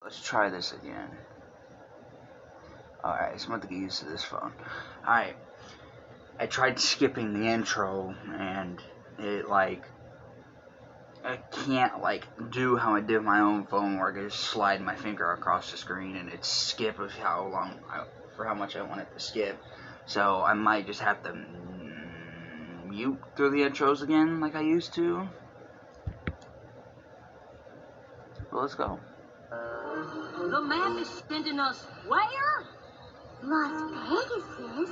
Let's try this again. Alright, so I'm about to get used to this phone. Alright. I tried skipping the intro, and it, like, I can't, like, do how I did my own phone, where I could just slide my finger across the screen, and it skip of for how much I want it to skip. So, I might just have to mute through the intros again, like I used to. Well, let's go. The map is sending us where? Las Pegasus?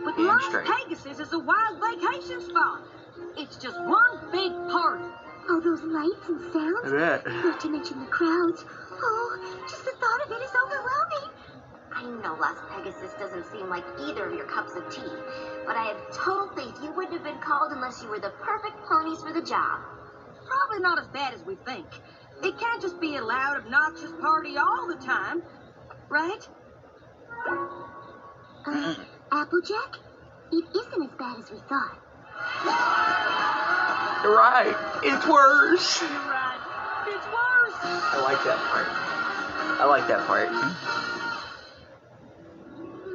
But Las Pegasus is a wild vacation spot. It's just one big party. All those lights and sounds, not to mention the crowds. Oh, just the thought of it is overwhelming. I know Las Pegasus doesn't seem like either of your cups of tea, but I have total faith you wouldn't have been called unless you were the perfect ponies for the job. Probably not as bad as we think. It can't just be a loud, obnoxious party all the time, right? Applejack? It isn't as bad as we thought. You're right. It's worse. You're right. It's worse. I like that part. I like that part.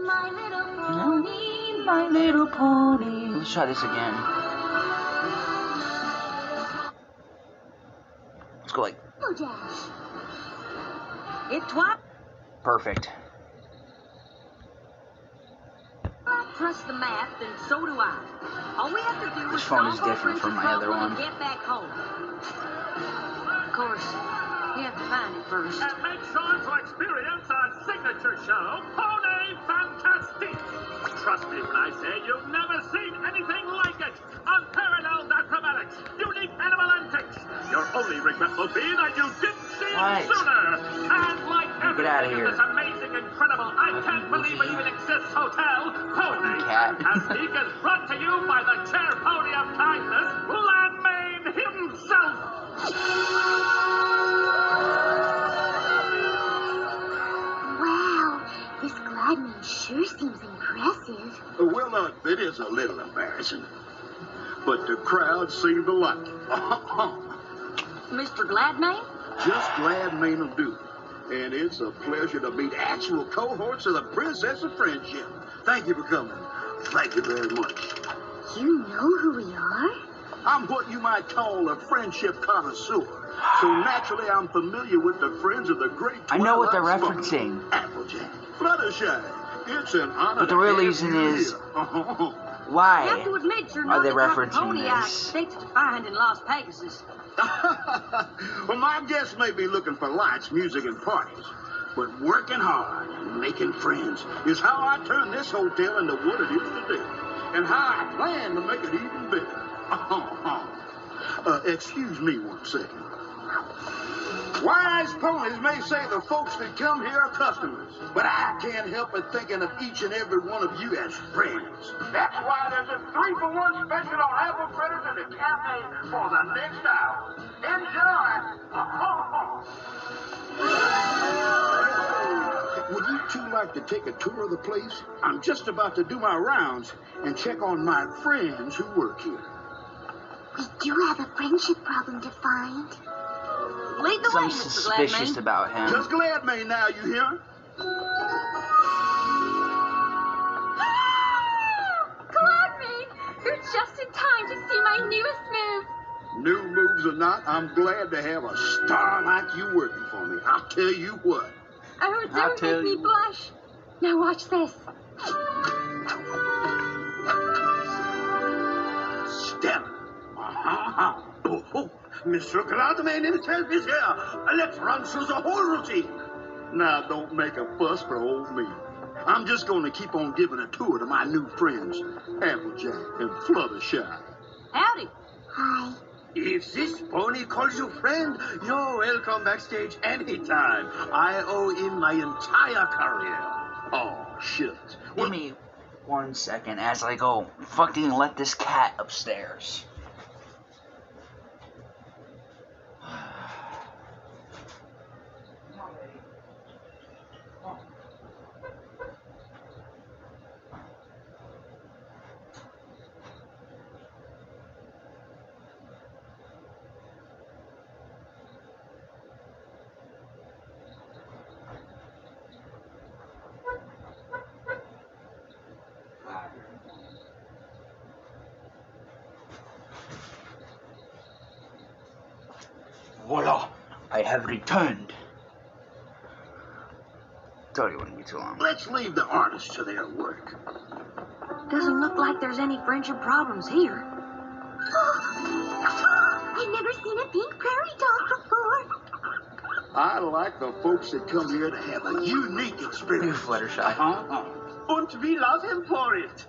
My little pony. My little pony. Let's try this again. Let's go like. Applejack. Ep.20. Perfect. Trust the map, then so do I. All we have to do This is phone is solve our different from my friendship other problem one. and get back home. Of course, we have to find it first. And make sure to experience our signature show, Pony Fantastique. Trust me when I say you've never seen anything like it. Unparalleled acrobatics, unique animal antics. Your only regret will be that you didn't see it sooner. And like everything in this amazing, incredible, I can't believe it even exists hotel, Pony Fantastique is brought to you by the chair pony of kindness, Landmain himself. Wow, this Gladman sure seems impressive. Well, it is a little embarrassing, but the crowd seemed to like it. Mr. Gladman? Just Gladman will do. And it's a pleasure to meet actual cohorts of the Princess of Friendship. Thank you for coming. Thank you very much. You know who we are? I'm what you might call a friendship connoisseur. So naturally, I'm familiar with the friends of the great I know what they're Twilight referencing. Sparkle, Applejack, Fluttershy. It's an honor. But the real reason is, why You have to admit you're are not they the type of referencing pony I this? expected to find in Las Pegasus. Well, my guests may be looking for lights, music, and parties, but working hard and making friends is how I turn this hotel into what it is today, and how I plan to make it even better. Excuse me one second. Wise ponies may say the folks that come here are customers, but I can't help but thinking of each and every one of you as friends. That's why there's a 3-for-1 special on apple fritters in the cafe for the next hour. Enjoy! Would you two like to take a tour of the place? I'm just about to do my rounds and check on my friends who work here. We do have a friendship problem to find. Lead the way, I'm Mr. suspicious Gladman. about him. Just Gladman now, you hear? Gladman, you're just in time to see my newest move. New moves or not, I'm glad to have a star like you working for me. I'll tell you what. Oh, don't make me blush. Now watch this. Stella. Oh, Mr. Gladman himself is here. Let's run through the whole routine. Now, don't make a fuss for old me. I'm just going to keep on giving a tour to my new friends, Applejack and Fluttershy. Howdy. Hi. If this pony calls you friend, you're welcome backstage anytime. I owe him my entire career. Oh, shit. Give me 1 second as I go fucking let this cat upstairs. Voila! I have returned. Thought it wouldn't be too long. Let's leave the artists to their work. Doesn't look like there's any friendship problems here. I've never seen a pink prairie dog before. I like the folks that come here to have a unique You experience. Fluttershy. Und we love him for it.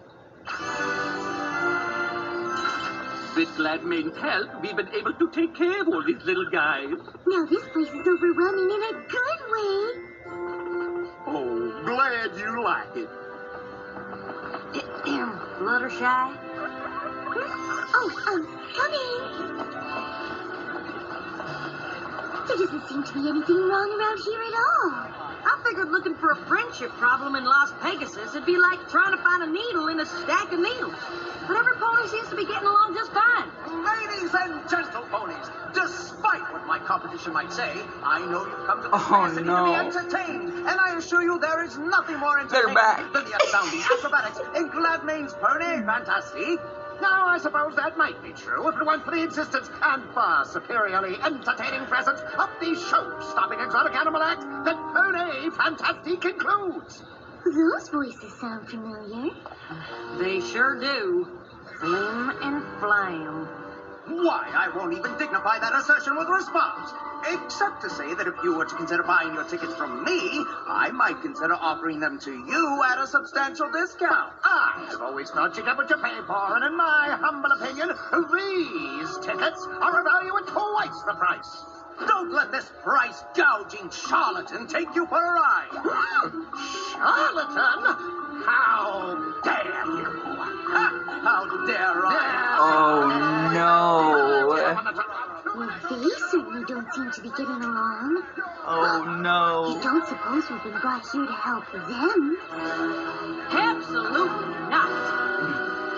With Gladmane's help, we've been able to take care of all these little guys. Now this place is overwhelming in a good way. Oh, glad you like it. Fluttershy? Oh, coming. There doesn't seem to be anything wrong around here at all. I figured looking for a friendship problem in Las Pegasus would be like trying to find a needle in a stack of needles. But every pony seems to be getting along just fine. Ladies and gentle ponies, despite what my competition might say, I know you've come to this Oh, city no. to be entertained, and I assure you there is nothing more entertaining back. than the astounding acrobatics in Gladmane's Pony Fantasy. Now, I suppose that might be true if it weren't for the existence and far superiorly entertaining presence of the show-stopping exotic animal act that Pony Fantasy concludes. Those voices sound familiar. They sure do. Flim and flam. Why, I won't even dignify that assertion with response. Except to say that if you were to consider buying your tickets from me, I might consider offering them to you at a substantial discount. I have always thought you get what you pay for, and in my humble opinion, these tickets are a value at twice the price. Don't let this price-gouging charlatan take you for a ride. Charlatan? How dare you? How dare I? Oh no! Well, they certainly don't seem to be getting along. Oh You no! don't suppose we've been brought here to help them? Absolutely not.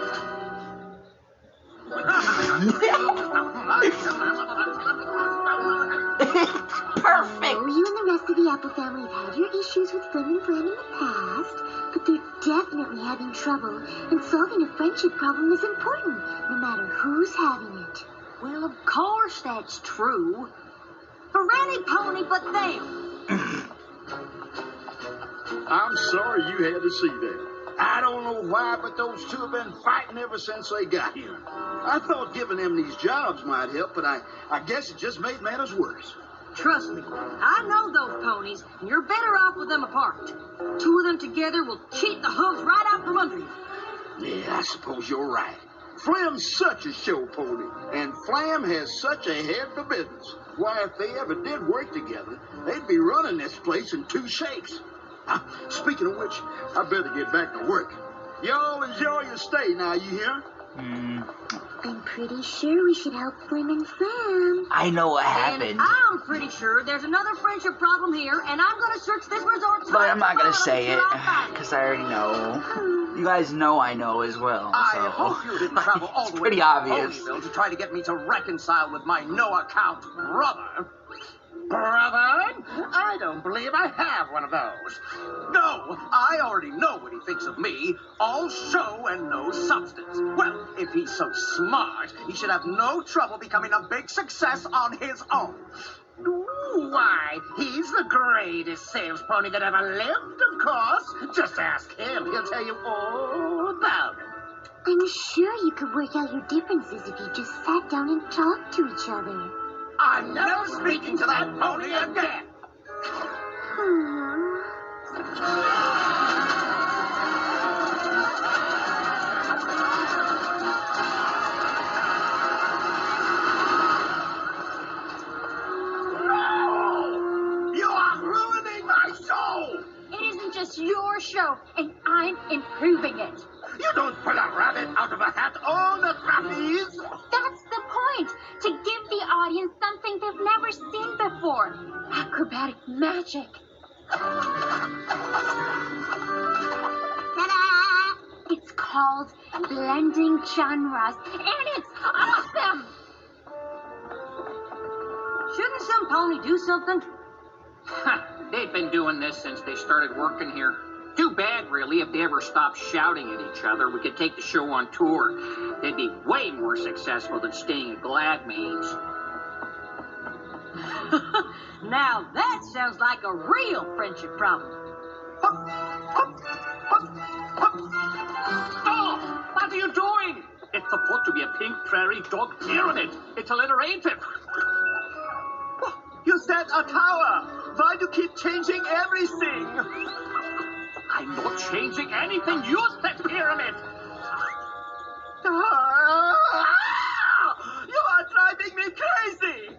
Perfect! Oh, you and the rest of the Apple family have had your issues with Flim and Flam in the past, but they're definitely having trouble, and solving a friendship problem is important, no matter who's having it. Well, of course that's true. For any pony but them. I'm sorry you had to see that. I don't know why, but those two have been fighting ever since they got here. I thought giving them these jobs might help, but I guess it just made matters worse. Trust me, I know those ponies, and you're better off with them apart. Two of them together will cheat the hooves right out from under you. Yeah, I suppose you're right. Flam's such a show pony, and Flam has such a head for business. Why, if they ever did work together, they'd be running this place in two shakes. Speaking of which, I better get back to work. Y'all enjoy your stay now, you hear? I'm pretty sure we should help Flim and Flam. I know what And happened, I'm pretty sure there's another friendship problem here, and I'm going to search this resort. but I'm not gonna till say it, I'll find because I already know. You guys know I know as well, I so... hope you didn't travel all It's the way pretty to obvious. Ponyville to try to get me to reconcile with my no-account brother. Brother? I don't believe I have one of those. No, I already know what he thinks of me. All show and no substance. Well, if he's so smart, he should have no trouble becoming a big success on his own. Why, he's the greatest sales pony that ever lived, of course. Just ask him. He'll tell you all about it. I'm sure you could work out your differences if you just sat down and talked to each other. I'm never speaking to that pony again. No! You are ruining my show! It isn't just your show, and I'm improving it. You don't pull a rabbit out of a hat on the trapeze. That's the point, to give the audience something they've never seen before. Acrobatic magic. Ta-da! It's called blending genres, and it's awesome! Shouldn't some pony do something? They've been doing this since they started working here. Too bad, really, if they ever stopped shouting at each other. We could take the show on tour. They'd be way more successful than staying at Gladmane's. Now that sounds like a real friendship problem. Stop! What are you doing? It's supposed to be a pink prairie dog pyramid. It's alliterative. You said a tower. Why do you keep changing everything? I'm not changing anything. You said pyramid. You are driving me crazy.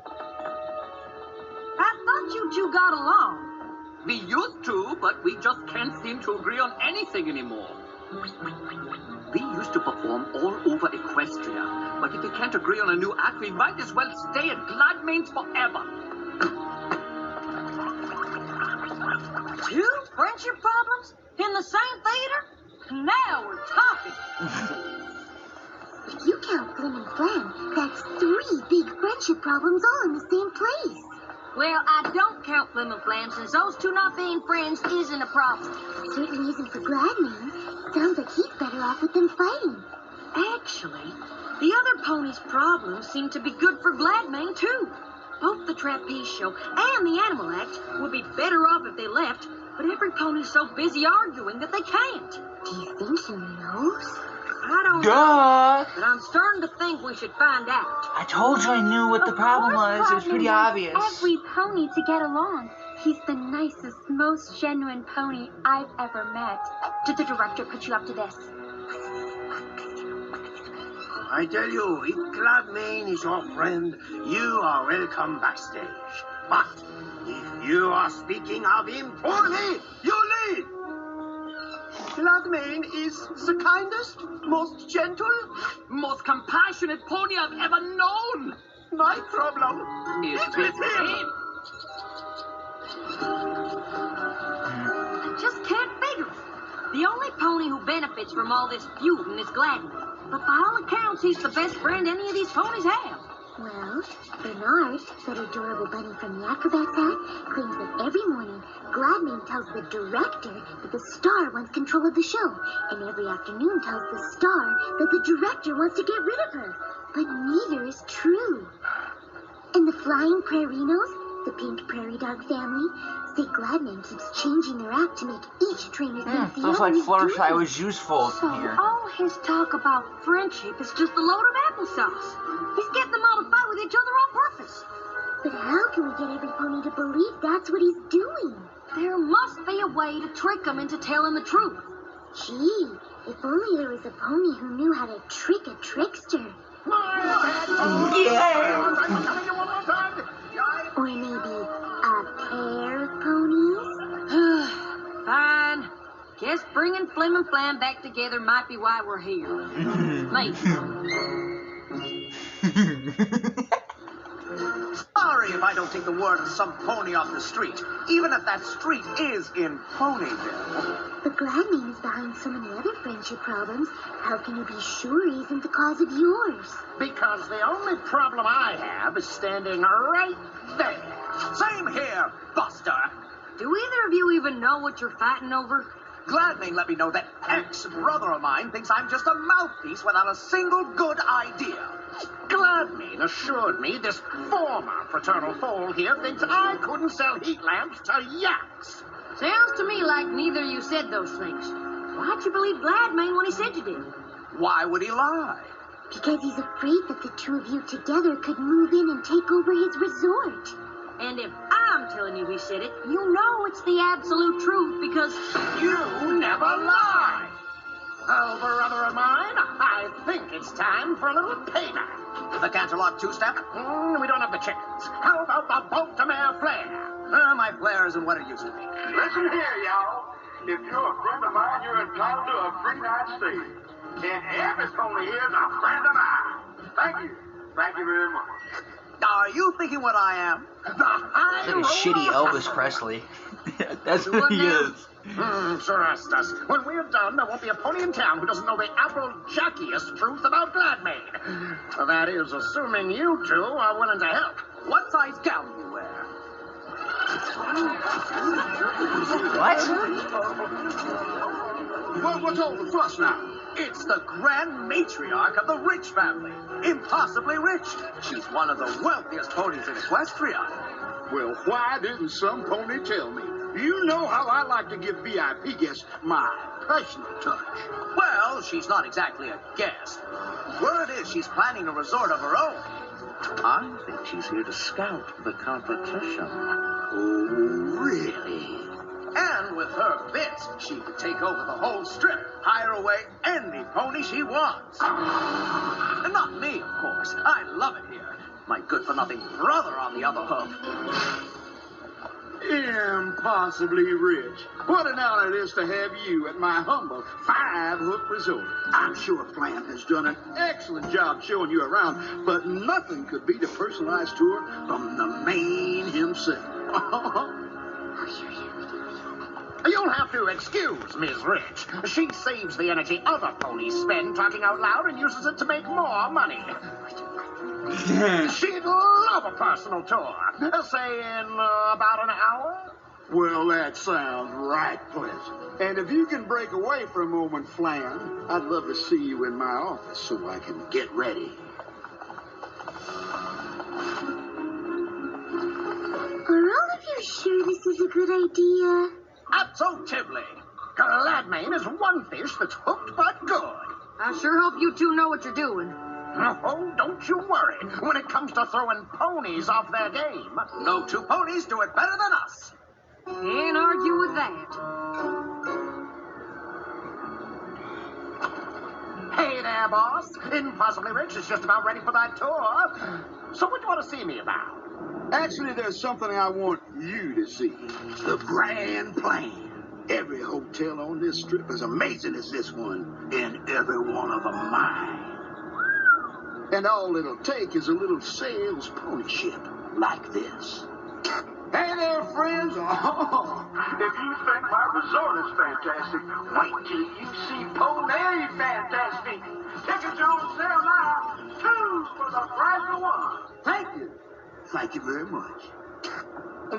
I thought you two got along. We used to, but we just can't seem to agree on anything anymore. We used to perform all over Equestria, but if we can't agree on a new act, we might as well stay at Gladmane's forever. Two friendship problems in the same theater? Now we're talking. If you count Flim and Flam, that's 3 big friendship problems all in the same place. Well, I don't count Flim and Flam since those two not being friends isn't a problem. It certainly isn't for Gladmane. Sounds like he's better off with them fighting. Actually, the other ponies' problems seem to be good for Gladmane, too. Both the Trapeze Show and the Animal Act would be better off if they left, but every pony's so busy arguing that they can't. Do you think he knows? I don't know, Duh! but I'm starting to think we should find out. I told you I knew what the problem was. It was pretty obvious. Every pony to get along. He's the nicest, most genuine pony I've ever met. Did the director put you up to this? I tell you, if Gladmane is your friend, you are welcome backstage. But if you are speaking of him poorly, you leave. Gladmane is the kindest, most gentle, Most compassionate pony I've ever known. my problem Is is with with him. him. I just can't figure it. The only pony who benefits from all this feuding is Gladmane. But by all accounts, he's the best friend any of these ponies have. Well, Bernard, that adorable bunny from the Acrobat's hat, claims that every morning Gladmane tells the director that the star wants control of the show, and every afternoon tells the star that the director wants to get rid of her. But neither is true. And the Flying Prairinos, the pink prairie dog family, say Gladmane keeps changing their act to make each trainer think the Looks other like is Fluttershy doing was useful So here. all his talk about friendship is just a load of applesauce. He's getting them all to fight with each other on purpose. But how can we get every pony to believe that's what he's doing? There must be a way to trick him into telling the truth. Gee, if only there was a pony who knew how to trick a trickster. Or maybe a pair of ponies? Fine. Guess bringing Flim and Flam back together might be why we're here. Maybe. Sorry if I don't take the word of some pony off the street, even if that street is in Ponyville. But Gladmane is behind so many other friendship problems. How can you be sure he isn't the cause of yours? Because the only problem I have is standing right there. Same here, Buster. Do either of you even know what you're fighting over? Gladmane let me know that ex-brother of mine thinks I'm just a mouthpiece without a single good idea. Gladmane assured me this former fraternal foal here thinks I couldn't sell heat lamps to yaks. Sounds to me like neither of you said those things. Why'd you believe Gladmane when he said you did? Why would he lie? Because he's afraid that the two of you together could move in and take over his resort. And if I'm telling you he said it, you know it's the absolute truth because... You never lie. Oh, brother of mine, I think it's time for a little payback. The Canterlot two-step? We don't have the chickens. How about the Baltimore flare? My flare isn't what it used to be. Listen here, y'all. If you're a friend of mine, you're entitled to a free night stay. And every pony here is a friend of mine. Thank you. Thank you very much. Are you thinking what I am? The high It's like a shitty Elvis Presley. That's who he is. Sure, us. When we're done, there won't be a pony in town who doesn't know the apple-jackiest truth about Gladmane. That is, assuming you two are willing to help. What size gown do you wear? What? What's all the fuss now? It's the grand matriarch of the Rich family. Impossibly rich. She's one of the wealthiest ponies in Equestria. Well, why didn't some pony tell me? You know how I like to give VIP guests my personal touch. Well, she's not exactly a guest. Word is she's planning a resort of her own. I think she's here to scout the competition. Oh, really? And with her bits, she could take over the whole strip, hire away any pony she wants. And not me, of course. I love it here. My good-for-nothing brother on the other hook. Impossibly rich. What an honor it is to have you at my humble 5-hook resort. I'm sure Flan has done an excellent job showing you around, but nothing could beat a personalized tour from the man himself. You'll have to excuse Ms. Rich. She saves the energy other ponies spend talking out loud and uses it to make more money. She'd love a personal tour. Say in about an hour. Well, that sounds right pleasant. And if you can break away for a moment, Flan, I'd love to see you in my office so I can get ready. Are all of you sure this is a good idea? Absolutely. Gladmane is one fish that's hooked but good. I sure hope you two know what you're doing. Oh, don't you worry. When it comes to throwing ponies off their game, no two ponies do it better than us. Can't argue with that. Hey there, boss. Impossibly Rich is just about ready for that tour. So what do you want to see me about? Actually, there's something I want you to see. The grand plan. Every hotel on this strip is amazing as this one, and every one of them mine. And all it'll take is a little sales pony ship like this. Hey there, friends. Oh, if you think my resort is fantastic, wait till you see Pony Fantastic. Tickets are on sale now. 2 for the price of 1. Thank you. Thank you very much.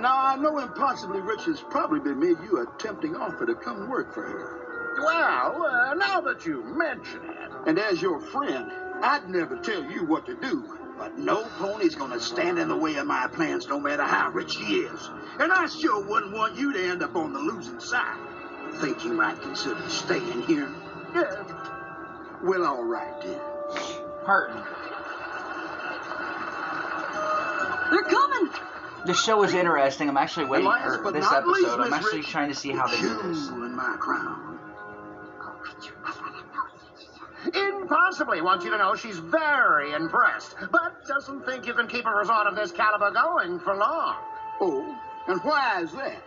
Now, I know Impossibly Rich has probably made you a tempting offer to come work for her. Well, now that you mention it. And as your friend, I'd never tell you what to do, but no pony's gonna stand in the way of my plans no matter how rich she is. And I sure wouldn't want you to end up on the losing side. Think you might consider staying here? Yeah. Well, all right, then. Hurting. They're coming! The show is interesting. I'm actually waiting Last for but this not least, episode. I'm Miss actually Rich, trying to see how they do this. you in my crown. Impossibly wants you to know she's very impressed, but doesn't think you can keep a resort of this caliber going for long. Oh, and why is that?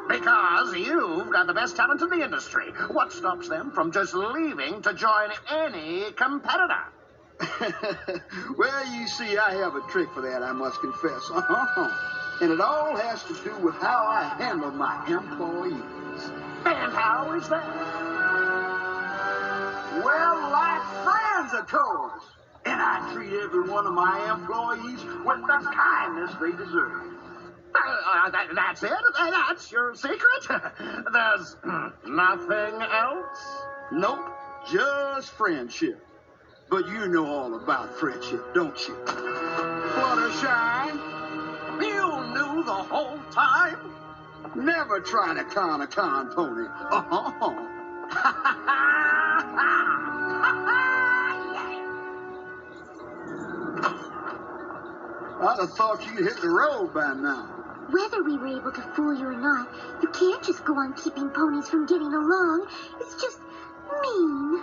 Because you've got the best talent in the industry. What stops them from just leaving to join any competitor? Well, you see, I have a trick for that, I must confess. And it all has to do with how I handle my employees. And how is that? Well, like friends, of course. And I treat every one of my employees with the kindness they deserve. That's it? That's your secret? There's nothing else? Nope, just friendship. But you know all about friendship, don't you? Fluttershy, You knew the whole time? never try to con a con pony. I'd have thought you'd hit the road by now. Whether we were able to fool you or not, you can't just go on keeping ponies from getting along. It's just mean.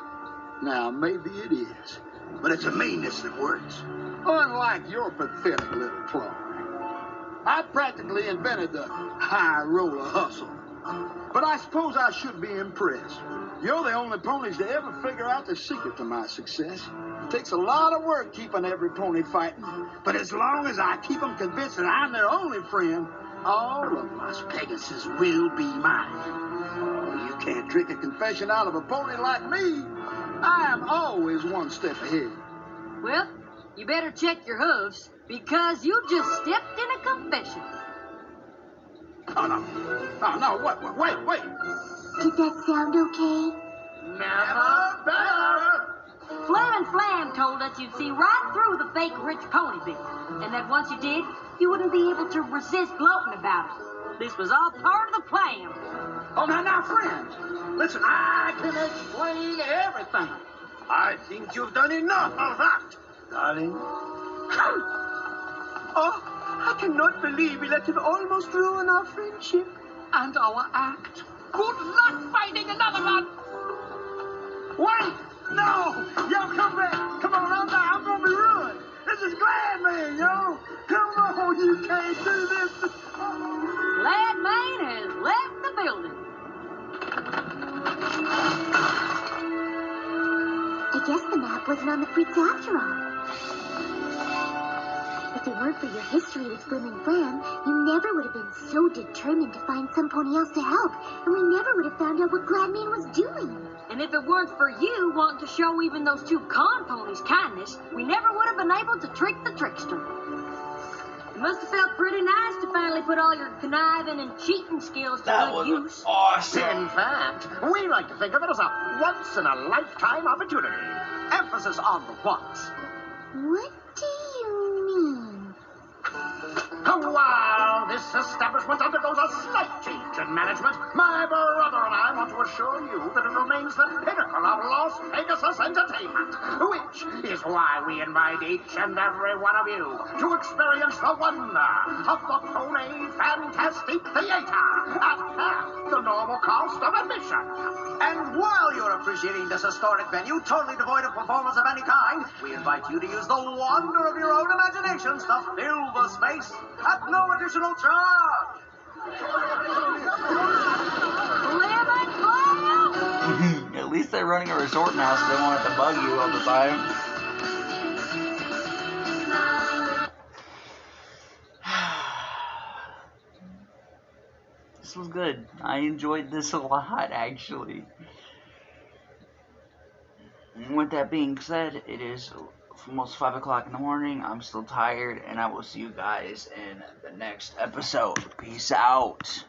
Now, maybe it is, but it's a meanness that works. Unlike your pathetic little claw. I practically invented the high roller hustle. But I suppose I should be impressed. You're the only ponies to ever figure out the secret to my success. It takes a lot of work keeping every pony fighting. But as long as I keep them convinced that I'm their only friend, all of Las Pegasus will be mine. Oh, you can't trick a confession out of a pony like me. I am always one step ahead. Well, you better check your hooves, because you just stepped in a confession. Oh, no. Oh, no, wait. Did that sound okay? Never better. Flam and Flam told us you'd see right through the fake rich pony bit, and that once you did, you wouldn't be able to resist gloating about it. This was all part of the plan. Oh, now, friend. Listen, I can explain everything. I think you've done enough of that, darling. Oh, I cannot believe we let him almost ruin our friendship. And our act. Good luck finding another one. Wait! No! Yo, come back! Come on, I'm gonna be ruined! This is Glad Man, yo! Come on, you can't do this! Glad Man has left the building. I guess the map wasn't on the Fritz after all. If it weren't for your history with Flim and Flam, you never would have been so determined to find some pony else to help, and we never would have found out what Gladman was doing. And if it weren't for you wanting to show even those two con ponies kindness, we never would have been able to trick the trickster. It must have felt pretty nice to finally put all your conniving and cheating skills to good use. Awesome. In fact, we like to think of it as a once-in-a-lifetime opportunity. Emphasis on the once. What do you mean? While this establishment undergoes a slight change in management, my brother and I want to assure you that it remains the pinnacle of Las Vegas entertainment, which is why we invite each and every one of you to experience the wonder of the Pony Fantastic Theater at half the normal cost of admission. And while you're appreciating this historic venue, totally devoid of performance of any kind, we invite you to use the wonder of your own imaginations to fill the space at no additional charge. At least they're running a resort now, so they won't have to bug you all the time. This was good. I enjoyed this a lot, actually. And with that being said, it is almost 5 o'clock in the morning. I'm still tired, and I will see you guys in the next episode. Peace out.